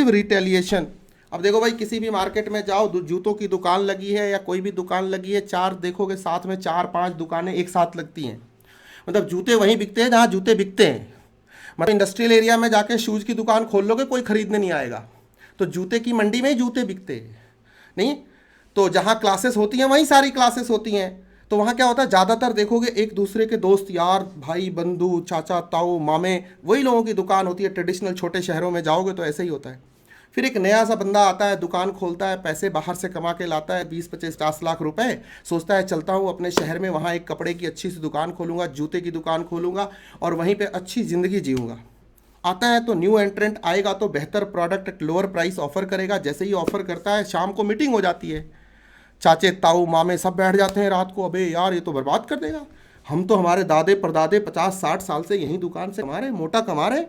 Aggressive retaliation. अब देखो भाई, किसी भी मार्केट में जाओ, जूतों की दुकान लगी है या कोई भी दुकान लगी है, चार देखोगे साथ में 4-5 दुकानें एक साथ लगती हैं। मतलब जूते वहीं बिकते हैं जहाँ जूते बिकते हैं। मतलब इंडस्ट्रियल एरिया में जाके शूज़ की दुकान खोल लोगे, कोई खरीदने नहीं आएगा। तो जूते की मंडी में ही जूते बिकते हैं नहीं। तो जहाँ क्लासेस होती हैं वहीं सारी क्लासेस होती हैं। तो वहाँ क्या होता है, ज़्यादातर देखोगे एक दूसरे के दोस्त यार, भाई, बंधु, चाचा, ताऊ, मामे, वही लोगों की दुकान होती है। ट्रेडिशनल छोटे शहरों में जाओगे तो ऐसे ही होता है। फिर एक नया सा बंदा आता है, दुकान खोलता है, पैसे बाहर से कमा के लाता है 20-25-50 लाख रुपए, सोचता है चलता हूँ अपने शहर में, वहाँ एक कपड़े की अच्छी सी दुकान खोलूँगा, जूते की दुकान खोलूँगा और वहीं पे अच्छी ज़िंदगी जीऊँगा। आता है तो न्यू एंट्रेंट आएगा तो बेहतर product at lower price offer करेगा। जैसे ही ऑफर करता है, शाम को मीटिंग हो जाती है, चाचे, ताऊ, मामे सब बैठ जाते हैं रात को, अबे यार ये तो बर्बाद कर देगा, हम तो हमारे दादे परदादे 50-60 साल से यहीं दुकान से कमा रहे, मोटा कमा रहे,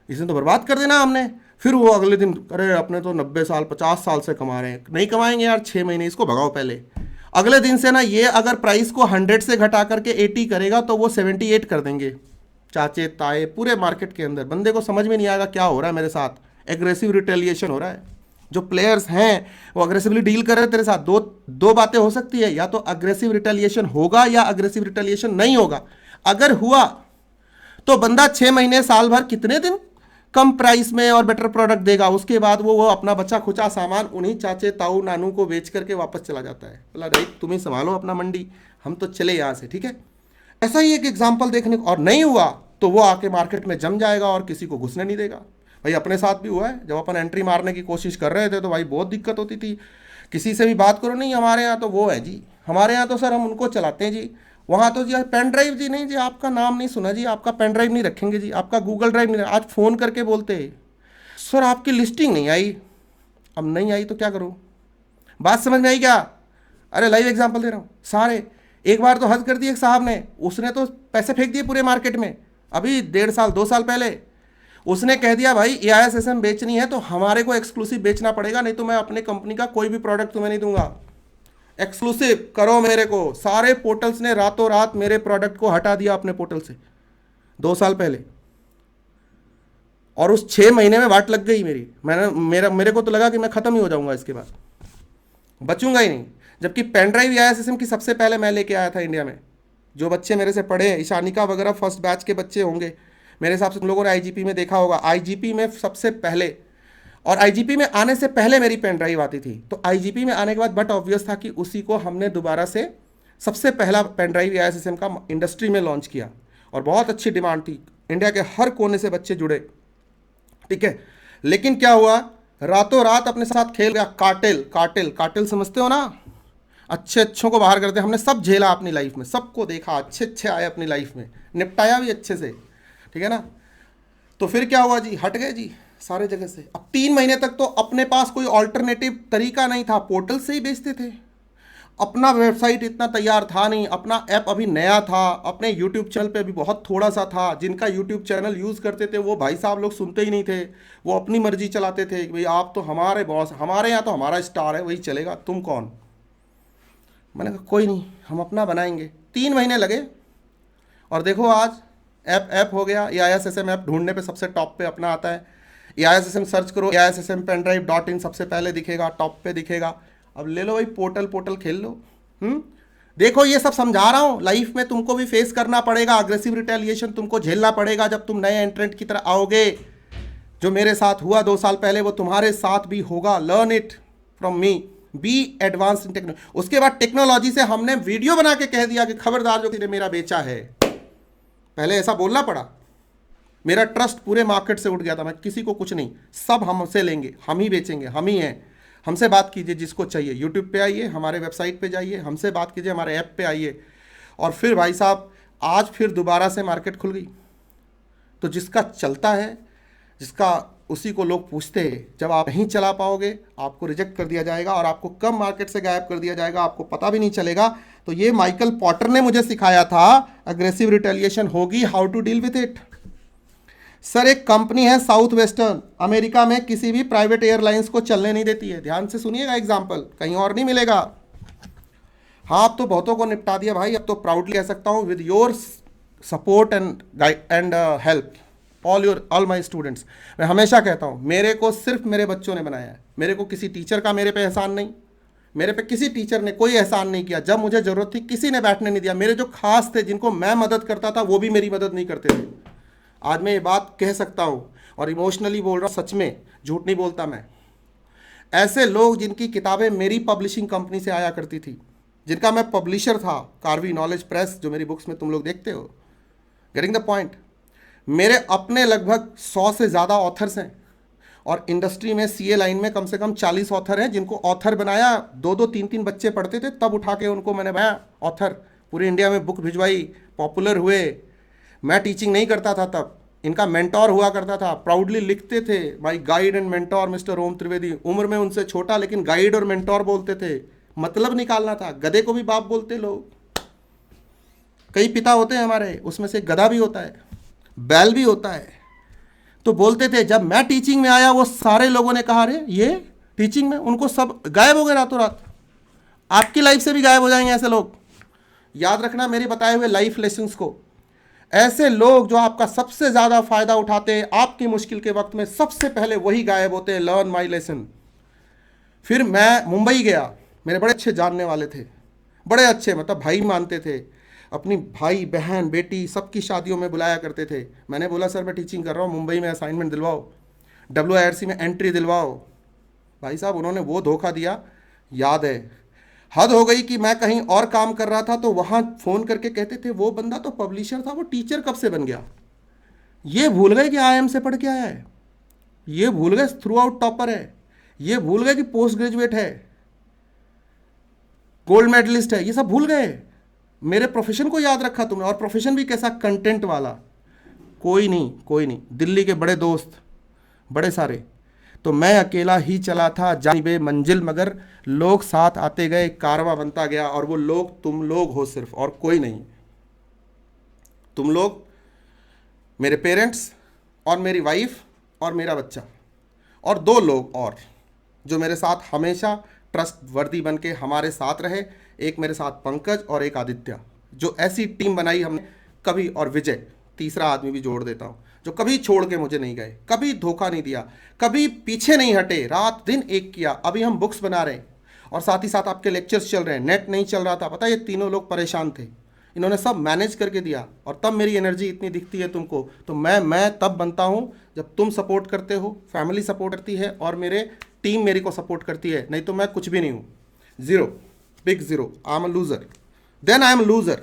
इसने तो बर्बाद कर देना हमने। फिर वो अगले दिन, अरे अपने तो 90 साल 50 साल से कमा रहे हैं, नहीं कमाएंगे यार 6 महीने, इसको भगाओ पहले। अगले दिन से ना ये अगर प्राइस को 100 से घटा करके 80 करेगा तो वो 78 कर देंगे चाचे ताए पूरे मार्केट के अंदर। बंदे को समझ में नहीं आएगा क्या हो रहा है मेरे साथ, एग्रेसिव रिटेलिएशन हो रहा है। जो प्लेयर्स हैं वो अग्रेसिवली डील कर रहे हैं तेरे साथ। दो बातें हो सकती है, या तो अग्रेसिव रिटेलिएशन होगा या अग्रेसिव रिटेलिएशन नहीं होगा। अगर हुआ तो बंदा 6 महीने साल भर कितने दिन कम प्राइस में और बेटर प्रोडक्ट देगा, उसके बाद वो अपना बचा खुचा सामान उन्हीं चाचे ताऊ नानू को बेच करके वापस चला जाता है, बोला भाई तुम ही संभालो अपना मंडी, हम तो चले यहाँ से, ठीक है। ऐसा ही एक एग्जाम्पल देखने को, और नहीं हुआ तो वो आके मार्केट में जम जाएगा और किसी को घुसने नहीं देगा। भाई अपने साथ भी हुआ है, जब अपन एंट्री मारने की कोशिश कर रहे थे तो भाई बहुत दिक्कत होती थी। किसी से भी बात करो, नहीं हमारे यहाँ तो वो है जी, हमारे यहाँ तो सर हम उनको चलाते हैं जी, वहाँ तो जी पेन ड्राइव जी, नहीं जी आपका नाम नहीं सुना जी, आपका पेन ड्राइव नहीं रखेंगे जी, आपका गूगल ड्राइव नहीं। आज फ़ोन करके बोलते सर आपकी लिस्टिंग नहीं आई। अब नहीं आई तो क्या करूँ, बात समझ में आई क्या? अरे लाइव एग्जांपल दे रहा हूँ। सारे एक बार तो हद कर दी एक साहब ने, उसने तो पैसे फेंक दिए पूरे मार्केट में। अभी 1.5 साल 2 साल पहले उसने कह दिया भाई AISSM बेचनी है तो हमारे को एक्सक्लूसिव बेचना पड़ेगा, नहीं तो मैं अपने कंपनी का कोई भी प्रोडक्ट तुम्हें नहीं दूंगा, एक्सक्लूसिव करो मेरे को। सारे पोर्टल्स ने रातों रात मेरे प्रोडक्ट को हटा दिया अपने पोर्टल से 2 साल पहले, और उस 6 महीने में वाट लग गई मेरी। मेरे को तो लगा कि मैं खत्म ही हो जाऊंगा, इसके बाद बचूंगा ही नहीं। जबकि पेन ड्राइव AISSM की सबसे पहले मैं लेके आया था इंडिया में। जो बच्चे मेरे से पढ़े, ईशानिका वगैरह फर्स्ट बैच के बच्चे होंगे मेरे हिसाब से, तुम लोगों ने IGP में देखा होगा, IGP में सबसे पहले, और IGP में आने से पहले मेरी पेन ड्राइव आती थी। तो IGP में आने के बाद बट ऑब्वियस था कि उसी को हमने दोबारा से सबसे पहला पेन ड्राइव AISSM का इंडस्ट्री में लॉन्च किया, और बहुत अच्छी डिमांड थी, इंडिया के हर कोने से बच्चे जुड़े, ठीक है। लेकिन क्या हुआ, रातों रात अपने साथ खेल गया कार्टेल समझते हो ना, अच्छे अच्छों को बाहर करते। हमने सब झेला अपनी लाइफ में, सबको देखा, अच्छे आए अपनी लाइफ में, निपटाया भी अच्छे से, ठीक है ना। तो फिर क्या हुआ जी, हट गए जी सारे जगह से। अब 3 महीने तक तो अपने पास कोई ऑल्टरनेटिव तरीका नहीं था, पोर्टल से ही बेचते थे। अपना वेबसाइट इतना तैयार था नहीं, अपना ऐप अभी नया था, अपने यूट्यूब चैनल पे अभी बहुत थोड़ा सा था। जिनका यूट्यूब चैनल यूज़ करते थे वो भाई साहब लोग सुनते ही नहीं थे, वो अपनी मर्जी चलाते थे कि भाई आप तो हमारे बॉस, हमारे यहाँ तो हमारा स्टार है, वही चलेगा, तुम कौन। मैंने कहा कोई नहीं, हम अपना बनाएंगे। 3 महीने लगे और देखो आज ऐप हो गया। AISSM ऐप ढूंढने पे सबसे टॉप पे अपना आता है। AISSM सर्च करो, AISSM pendrive.in सबसे पहले दिखेगा, टॉप पे दिखेगा। अब ले लो भाई, पोर्टल खेल लो। देखो ये सब समझा रहा हूँ, लाइफ में तुमको भी फेस करना पड़ेगा, अग्रेसिव रिटेलिएशन तुमको झेलना पड़ेगा जब तुम नए एंट्रेंट की तरह आओगे। जो मेरे साथ हुआ 2 साल पहले वो तुम्हारे साथ भी होगा। Learn it from me, be advance in technology. उसके बाद टेक्नोलॉजी से हमने वीडियो बना के कह दिया कि खबरदार जो किसी ने मेरा बेचा है। पहले ऐसा बोलना पड़ा, मेरा ट्रस्ट पूरे मार्केट से उठ गया था। मैं किसी को कुछ नहीं, सब हमसे लेंगे, हम ही बेचेंगे, हम ही हैं। हमसे बात कीजिए जिसको चाहिए, यूट्यूब पे आइए, हमारे वेबसाइट पे जाइए, हमसे बात कीजिए, हमारे ऐप पे आइए। और फिर भाई साहब आज फिर दोबारा से मार्केट खुल गई। तो जिसका चलता है, जिसका, उसी को लोग पूछते हैं। जब आप नहीं चला पाओगे आपको रिजेक्ट कर दिया जाएगा और आपको कम मार्केट से गायब कर दिया जाएगा, आपको पता भी नहीं चलेगा। तो ये माइकल पॉटर ने मुझे सिखाया था, अग्रेसिव रिटेलिएशन होगी, how to deal with it. Sir एक कंपनी है साउथ वेस्टर्न, अमेरिका में किसी भी प्राइवेट एयरलाइंस को चलने नहीं देती है। ध्यान से सुनिएगा एग्जाम्पल, कहीं और नहीं मिलेगा। हाँ अब तो बहुतों को निपटा दिया भाई, अब तो प्राउडली कह सकता हूँ with your support and help. All my students. मैं हमेशा कहता हूँ मेरे को सिर्फ मेरे बच्चों ने बनाया है, मेरे को किसी टीचर का मेरे पे एहसान नहीं, मेरे पे किसी टीचर ने कोई एहसान नहीं किया। जब मुझे ज़रूरत थी किसी ने बैठने नहीं दिया। मेरे जो खास थे जिनको मैं मदद करता था वो भी मेरी मदद नहीं करते थे। आज मैं ये बात कह सकता हूँ और इमोशनली बोल रहा हूँ, सच में, झूठ नहीं बोलता मैं। ऐसे लोग जिनकी किताबें मेरी पब्लिशिंग कंपनी से आया करती थी, जिनका मैं पब्लिशर था, कार्वी नॉलेज प्रेस, जो मेरी बुक्स में तुम लोग देखते हो, गेटिंग द पॉइंट। मेरे अपने लगभग 100 से ज़्यादा ऑथर्स हैं और इंडस्ट्री में सीए लाइन में कम से कम 40 ऑथर हैं जिनको ऑथर बनाया। 2-2, 3-3 बच्चे पढ़ते थे तब उठा के उनको मैंने बनाया ऑथर, पूरी इंडिया में बुक भिजवाई, पॉपुलर हुए। मैं टीचिंग नहीं करता था तब, इनका मेंटोर हुआ करता था, प्राउडली लिखते थे, my guide and mentor mister Om Trivedi. उम्र में उनसे छोटा लेकिन गाइड और मेंटोर बोलते थे, मतलब निकालना था। गधे को भी बाप बोलते लोग, कई पिता होते हैं हमारे, उसमें से गधा भी होता है, बैल भी होता है। तो बोलते थे। जब मैं टीचिंग में आया वो सारे लोगों ने कहा अरे ये टीचिंग में, उनको सब गायब हो गए रातों रात। आपकी लाइफ से भी गायब हो जाएंगे ऐसे लोग। याद रखना मेरे बताए हुए लाइफ लेसन्स को। ऐसे लोग जो आपका सबसे ज़्यादा फायदा उठाते हैं आपकी मुश्किल के वक्त में, सबसे पहले वही गायब होते हैं। लर्न माई लेसन। फिर मैं मुंबई गया, मेरे बड़े अच्छे जानने वाले थे, बड़े अच्छे, मतलब भाई मानते थे, अपनी भाई बहन बेटी सबकी शादियों में बुलाया करते थे। मैंने बोला सर मैं टीचिंग कर रहा हूँ, मुंबई में असाइनमेंट दिलवाओ, WIRC में एंट्री दिलवाओ। भाई साहब उन्होंने वो धोखा दिया, याद है। हद हो गई कि मैं कहीं और काम कर रहा था तो वहाँ फ़ोन करके कहते थे वो बंदा तो पब्लिशर था, वो टीचर कब से बन गया। ये भूल गए कि IIM से पढ़ के आया है, ये भूल गए थ्रू आउट टॉपर है, ये भूल गए कि पोस्ट ग्रेजुएट है, गोल्ड मेडलिस्ट है, ये सब भूल गए। मेरे प्रोफेशन को याद रखा तुमने, और प्रोफेशन भी कैसा, कंटेंट वाला। कोई नहीं, दिल्ली के बड़े दोस्त बड़े सारे, तो मैं अकेला ही चला था जानिबे मंजिल, मगर लोग साथ आते गए, कारवां बनता गया। और वो लोग तुम लोग हो सिर्फ, और कोई नहीं। तुम लोग, मेरे पेरेंट्स और मेरी वाइफ और मेरा बच्चा, और 2 लोग और जो मेरे साथ हमेशा ट्रस्ट वर्दी बन के हमारे साथ रहे। एक मेरे साथ पंकज और एक आदित्य, जो ऐसी टीम बनाई हमने कभी, और विजय, तीसरा आदमी भी जोड़ देता हूँ, जो कभी छोड़ के मुझे नहीं गए, कभी धोखा नहीं दिया, कभी पीछे नहीं हटे, रात दिन एक किया। अभी हम बुक्स बना रहे हैं और साथ ही साथ आपके लेक्चर्स चल रहे हैं। नेट नहीं चल रहा था, पता है, ये तीनों लोग परेशान थे, इन्होंने सब मैनेज करके दिया। और तब मेरी एनर्जी इतनी दिखती है तुमको। तो मैं तब बनता हूँ जब तुम सपोर्ट करते हो, फैमिली सपोर्ट करती है और मेरे टीम मेरे को सपोर्ट करती है। नहीं तो मैं कुछ भी नहीं हूँ, zero, big zero. I am a loser, then I am loser.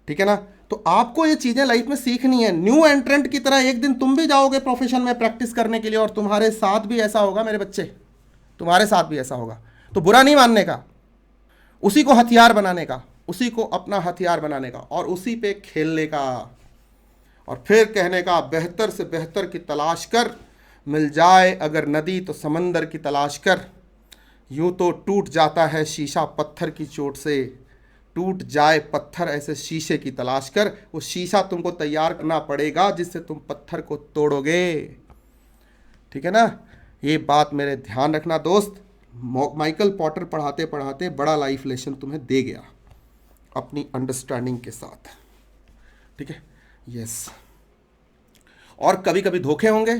ठीक है ना। तो आपको ये चीज़ें लाइफ में सीखनी है। न्यू एंट्रेंट की तरह एक दिन तुम भी जाओगे प्रोफेशन में प्रैक्टिस करने के लिए, और तुम्हारे साथ भी ऐसा होगा मेरे बच्चे, तुम्हारे साथ भी ऐसा होगा। तो बुरा नहीं मानने का, उसी को हथियार बनाने का, उसी को अपना हथियार बनाने का और उसी पे खेलने का। और फिर कहने का बेहतर से बेहतर की तलाश कर, मिल जाए अगर नदी तो समंदर की तलाश कर। यूं तो टूट जाता है शीशा पत्थर की चोट से, टूट जाए पत्थर ऐसे शीशे की तलाश कर। वो शीशा तुमको तैयार करना पड़ेगा जिससे तुम पत्थर को तोड़ोगे। ठीक है ना। ये बात मेरे ध्यान रखना दोस्त। माइकल पॉटर पढ़ाते पढ़ाते बड़ा लाइफ लेसन तुम्हें दे गया अपनी अंडरस्टैंडिंग के साथ। ठीक है, यस। और कभी कभी धोखे होंगे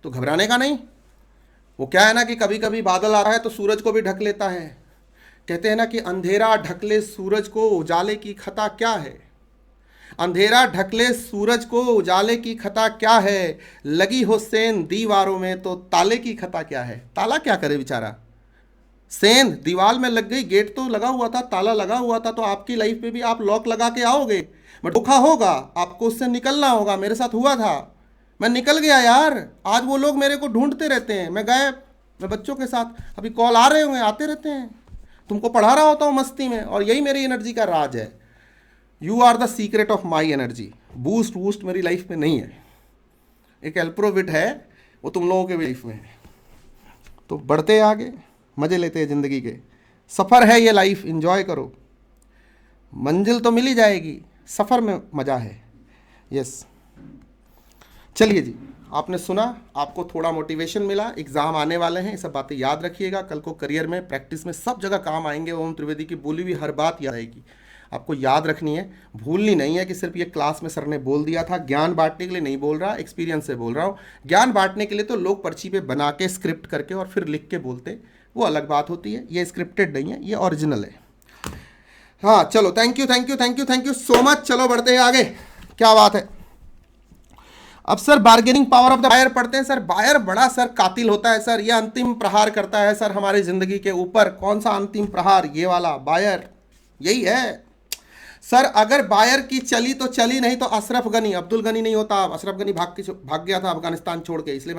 तो घबराने का नहीं। वो क्या है ना कि कभी कभी बादल आ रहा है तो सूरज को भी ढक लेता है। कहते हैं ना कि अंधेरा ढकले सूरज को उजाले की खता क्या है। अंधेरा ढकले सूरज को उजाले की खता क्या है, लगी हो सेंध दीवारों में तो ताले की खता क्या है। ताला क्या करे बेचारा, सेंध दीवार में लग गई, गेट तो लगा हुआ था, ताला लगा हुआ था, तो आपकी लाइफ में भी आप लॉक लगा के आओगे, बट धोखा होगा, आपको उससे निकलना होगा। मेरे साथ हुआ था, मैं निकल गया यार। आज वो लोग मेरे को ढूंढते रहते हैं, मैं गायब, मैं बच्चों के साथ, अभी कॉल आ रहे होंगे, आते रहते हैं, तुमको पढ़ा रहा होता हूँ मस्ती में। और यही मेरी एनर्जी का राज है। You are the secret of my energy. Boost वूस्ट मेरी लाइफ में नहीं है, एक एल्प्रोविट है, वो तुम लोगों के लाइफ में है। तो बढ़ते आगे, मज़े लेते हैं ज़िंदगी के। सफ़र है ये लाइफ, एंजॉय करो। मंजिल तो मिल ही जाएगी, सफ़र में मज़ा है। यस, चलिए जी, आपने सुना, आपको थोड़ा मोटिवेशन मिला। एग्ज़ाम आने वाले हैं, ये सब बातें याद रखिएगा। कल को करियर में, प्रैक्टिस में, सब जगह काम आएंगे। ओम त्रिवेदी की बोली हुई हर बात याद आएगी। आपको याद रखनी है, भूलनी नहीं है कि सिर्फ ये क्लास में सर ने बोल दिया था। ज्ञान बांटने के लिए नहीं बोल रहा, एक्सपीरियंस से बोल रहा हूँ। ज्ञान बांटने के लिए तो लोग पर्ची पे बना के स्क्रिप्ट करके और फिर लिख के बोलते, वो अलग बात होती है। ये स्क्रिप्टेड नहीं है, ये ओरिजिनल है। हाँ चलो, thank you thank you thank you thank you so much. चलो बढ़ते हैं आगे, क्या बात है। अब sir bargaining power of the buyer पढ़ते हैं। सर बायर बड़ा सर कातिल होता है सर, ये अंतिम प्रहार करता है सर हमारी जिंदगी के ऊपर। कौन सा अंतिम प्रहार? ये वाला बायर, यही है सर। अगर बायर की चली तो चली, नहीं तो अशरफ गनी, अब्दुल गनी नहीं होता, अशरफ गनी भाग गया था अफगानिस्तान छोड़ के, इसलिए मैंने